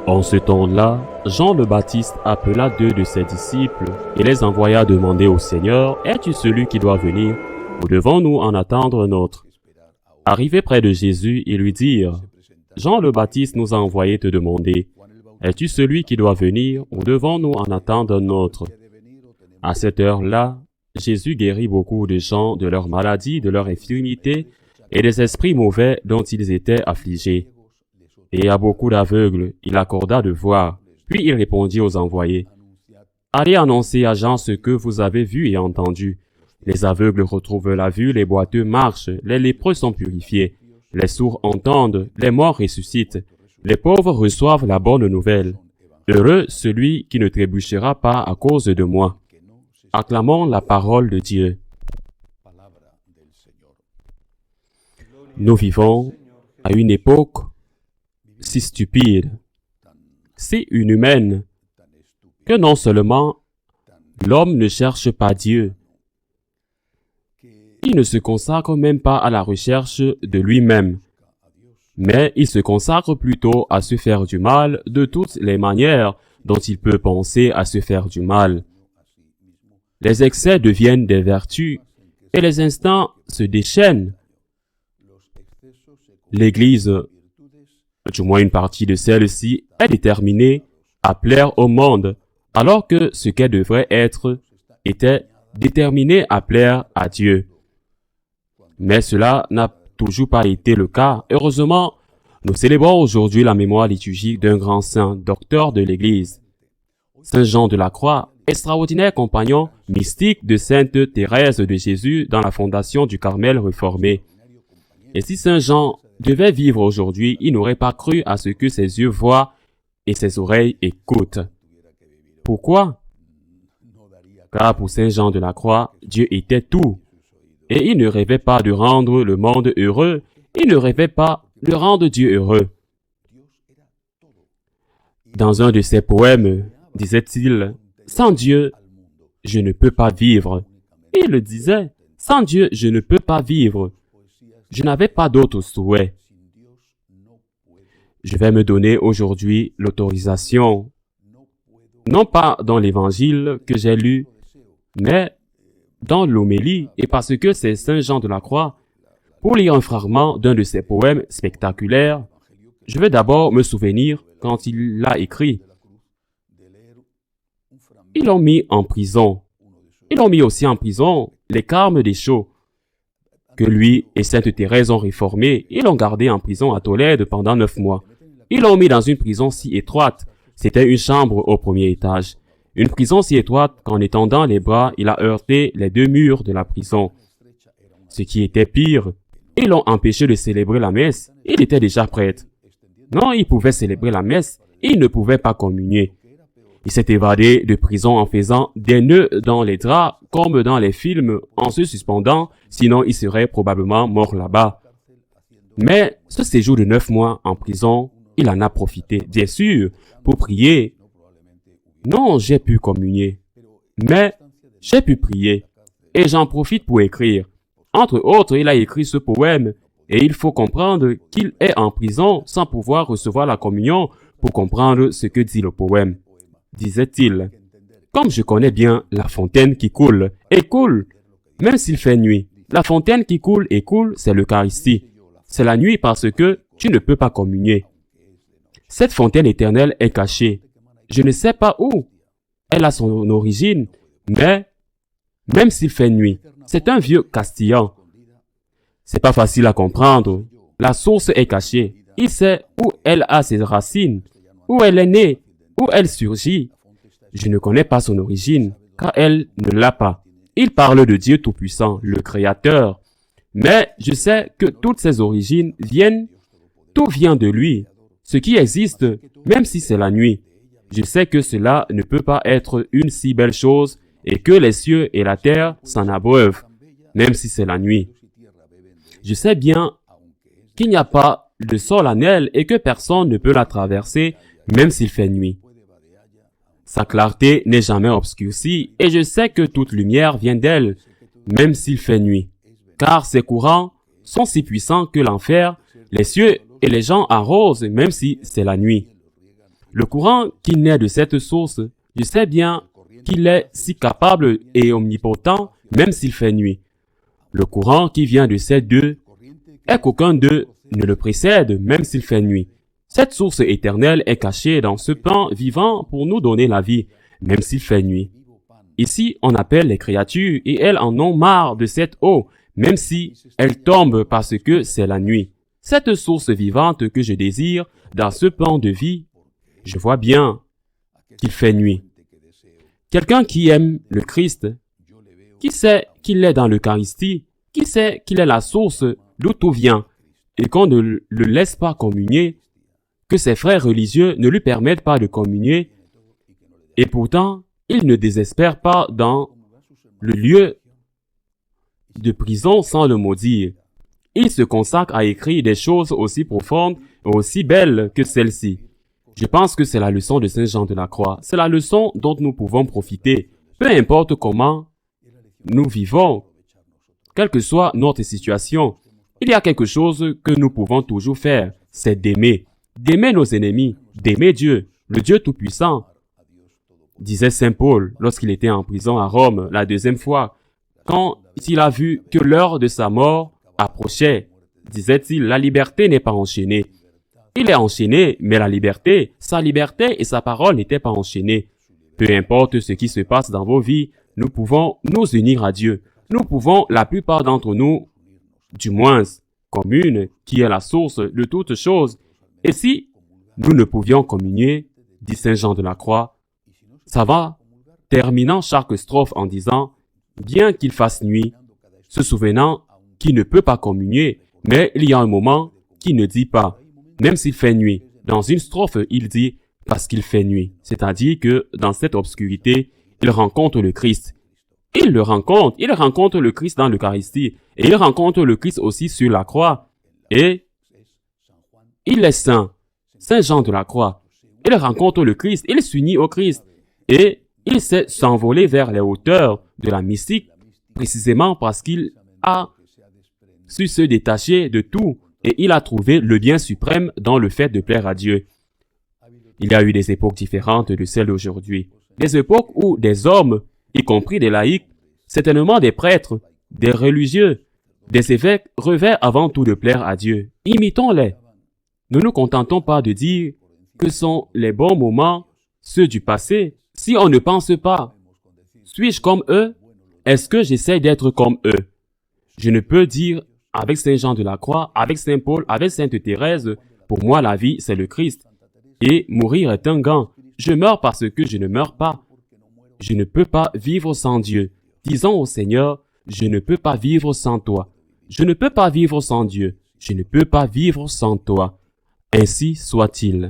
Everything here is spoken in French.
En ce temps-là, Jean le Baptiste appela 2 de ses disciples et les envoya demander au Seigneur, « Es-tu celui qui doit venir, ou devons-nous en attendre un autre ?» Arrivés près de Jésus, ils lui dirent, « Jean le Baptiste nous a envoyé te demander, « Es-tu celui qui doit venir, ou devons-nous en attendre un autre ?» À cette heure-là, Jésus guérit beaucoup de gens de leurs maladies, de leurs infirmités et des esprits mauvais dont ils étaient affligés. Et à beaucoup d'aveugles, il accorda de voir. Puis il répondit aux envoyés, « Allez annoncer à Jean ce que vous avez vu et entendu. Les aveugles retrouvent la vue, les boiteux marchent, les lépreux sont purifiés, les sourds entendent, les morts ressuscitent, les pauvres reçoivent la bonne nouvelle. Heureux celui qui ne trébuchera pas à cause de moi. » Acclamons la parole de Dieu. Nous vivons à une époque si stupide, si inhumaine, que non seulement l'homme ne cherche pas Dieu, il ne se consacre même pas à la recherche de lui-même, mais il se consacre plutôt à se faire du mal de toutes les manières dont il peut penser à se faire du mal. Les excès deviennent des vertus et les instincts se déchaînent. L'Église, du moins une partie de celle-ci, est déterminée à plaire au monde, alors que ce qu'elle devrait être était déterminée à plaire à Dieu. Mais cela n'a toujours pas été le cas. Heureusement, nous célébrons aujourd'hui la mémoire liturgique d'un grand saint, docteur de l'Église, Saint Jean de la Croix, extraordinaire compagnon mystique de Sainte Thérèse de Jésus dans la fondation du Carmel réformé. Et si Saint Jean devait vivre aujourd'hui, il n'aurait pas cru à ce que ses yeux voient et ses oreilles écoutent. Pourquoi? Car pour Saint Jean de la Croix, Dieu était tout. Et il ne rêvait pas de rendre le monde heureux, il ne rêvait pas de rendre Dieu heureux. Dans un de ses poèmes, disait-il, « Sans Dieu, je ne peux pas vivre. » Il le disait, « Sans Dieu, je ne peux pas vivre. » Je n'avais pas d'autre souhait. Je vais me donner aujourd'hui l'autorisation, non pas dans l'évangile que j'ai lu, mais dans l'homélie, et parce que c'est Saint Jean de la Croix, pour lire un fragment d'un de ses poèmes spectaculaires, je vais d'abord me souvenir quand il l'a écrit. Ils l'ont mis en prison. Ils l'ont mis aussi en prison les Carmes des Chaux, que lui et Sainte Thérèse ont réformé. Ils l'ont gardé en prison à Tolède pendant 9 mois. Ils l'ont mis dans une prison si étroite. C'était une chambre au premier étage. Une prison si étroite qu'en étendant les bras, il a heurté les 2 murs de la prison. Ce qui était pire, ils l'ont empêché de célébrer la messe. Il était déjà prêtre. Non, il pouvait célébrer la messe. Il ne pouvait pas communier. Il s'est évadé de prison en faisant des nœuds dans les draps, comme dans les films, en se suspendant, sinon il serait probablement mort là-bas. Mais ce séjour de 9 mois en prison, il en a profité, bien sûr, pour prier. Non, j'ai pu communier, mais j'ai pu prier, et j'en profite pour écrire. Entre autres, il a écrit ce poème, et il faut comprendre qu'il est en prison sans pouvoir recevoir la communion pour comprendre ce que dit le poème. Disait-il, « Comme je connais bien la fontaine qui coule, et coule, même s'il fait nuit. La fontaine qui coule et coule, c'est l'Eucharistie. C'est la nuit parce que tu ne peux pas communier. Cette fontaine éternelle est cachée. Je ne sais pas où. Elle a son origine, mais même s'il fait nuit, c'est un vieux castillan. C'est pas facile à comprendre. La source est cachée. Il sait où elle a ses racines, où elle est née, où elle surgit. Je ne connais pas son origine, car elle ne l'a pas. Il parle de Dieu Tout-Puissant, le Créateur. Mais je sais que toutes ses origines tout vient de lui. Ce qui existe, même si c'est la nuit. Je sais que cela ne peut pas être une si belle chose et que les cieux et la terre s'en abreuvent, même si c'est la nuit. Je sais bien qu'il n'y a pas de solennel et que personne ne peut la traverser, même s'il fait nuit. Sa clarté n'est jamais obscurcie et je sais que toute lumière vient d'elle, même s'il fait nuit. Car ses courants sont si puissants que l'enfer, les cieux et les gens arrosent, même si c'est la nuit. Le courant qui naît de cette source, je sais bien qu'il est si capable et omnipotent, même s'il fait nuit. Le courant qui vient de ces deux est qu'aucun d'eux ne le précède, même s'il fait nuit. Cette source éternelle est cachée dans ce pain vivant pour nous donner la vie, même s'il fait nuit. Ici, on appelle les créatures et elles en ont marre de cette eau, même si elles tombent parce que c'est la nuit. Cette source vivante que je désire dans ce plan de vie, je vois bien qu'il fait nuit. Quelqu'un qui aime le Christ, qui sait qu'il est dans l'Eucharistie, qui sait qu'il est la source d'où tout vient, et qu'on ne le laisse pas communier, que ses frères religieux ne lui permettent pas de communier, et pourtant, il ne désespère pas dans le lieu de prison sans le maudire. Il se consacre à écrire des choses aussi profondes et aussi belles que celles-ci. Je pense que c'est la leçon de Saint Jean de la Croix. C'est la leçon dont nous pouvons profiter. Peu importe comment nous vivons, quelle que soit notre situation, il y a quelque chose que nous pouvons toujours faire, c'est d'aimer. D'aimer nos ennemis, d'aimer Dieu, le Dieu Tout-Puissant. Disait Saint Paul lorsqu'il était en prison à Rome la deuxième fois, quand il a vu que l'heure de sa mort approchait, disait-il, la liberté n'est pas enchaînée. Il est enchaîné, mais la liberté, sa liberté et sa parole n'étaient pas enchaînées. Peu importe ce qui se passe dans vos vies, nous pouvons nous unir à Dieu. Nous pouvons, la plupart d'entre nous, du moins, commune, qui est la source de toutes choses. Et si nous ne pouvions communier, dit Saint Jean de la Croix, ça va, terminant chaque strophe en disant, bien qu'il fasse nuit, se souvenant qu'il ne peut pas communier, mais il y a un moment qu'il ne dit pas, même s'il fait nuit. Dans une strophe, il dit parce qu'il fait nuit, c'est-à-dire que dans cette obscurité, il rencontre le Christ. Il rencontre le Christ dans l'Eucharistie, et il rencontre le Christ aussi sur la croix, et il est saint, Saint Jean de la Croix. Il rencontre le Christ, il s'unit au Christ, et il sait s'envoler vers les hauteurs de la mystique, précisément parce qu'il a su se détacher de tout, et il a trouvé le bien suprême dans le fait de plaire à Dieu. Il y a eu des époques différentes de celles d'aujourd'hui. Des époques où des hommes, y compris des laïcs, certainement des prêtres, des religieux, des évêques, rêvaient avant tout de plaire à Dieu. Imitons-les. Ne nous contentons pas de dire que sont les bons moments, ceux du passé, si on ne pense pas. Suis-je comme eux? Est-ce que j'essaie d'être comme eux? Je ne peux dire avec Saint Jean de la Croix, avec Saint Paul, avec Sainte Thérèse, pour moi la vie c'est le Christ. Et mourir est un gant. Je meurs parce que je ne meurs pas. Je ne peux pas vivre sans Dieu. Disons au Seigneur, je ne peux pas vivre sans toi. Je ne peux pas vivre sans Dieu. Je ne peux pas vivre sans toi. Ainsi soit-il.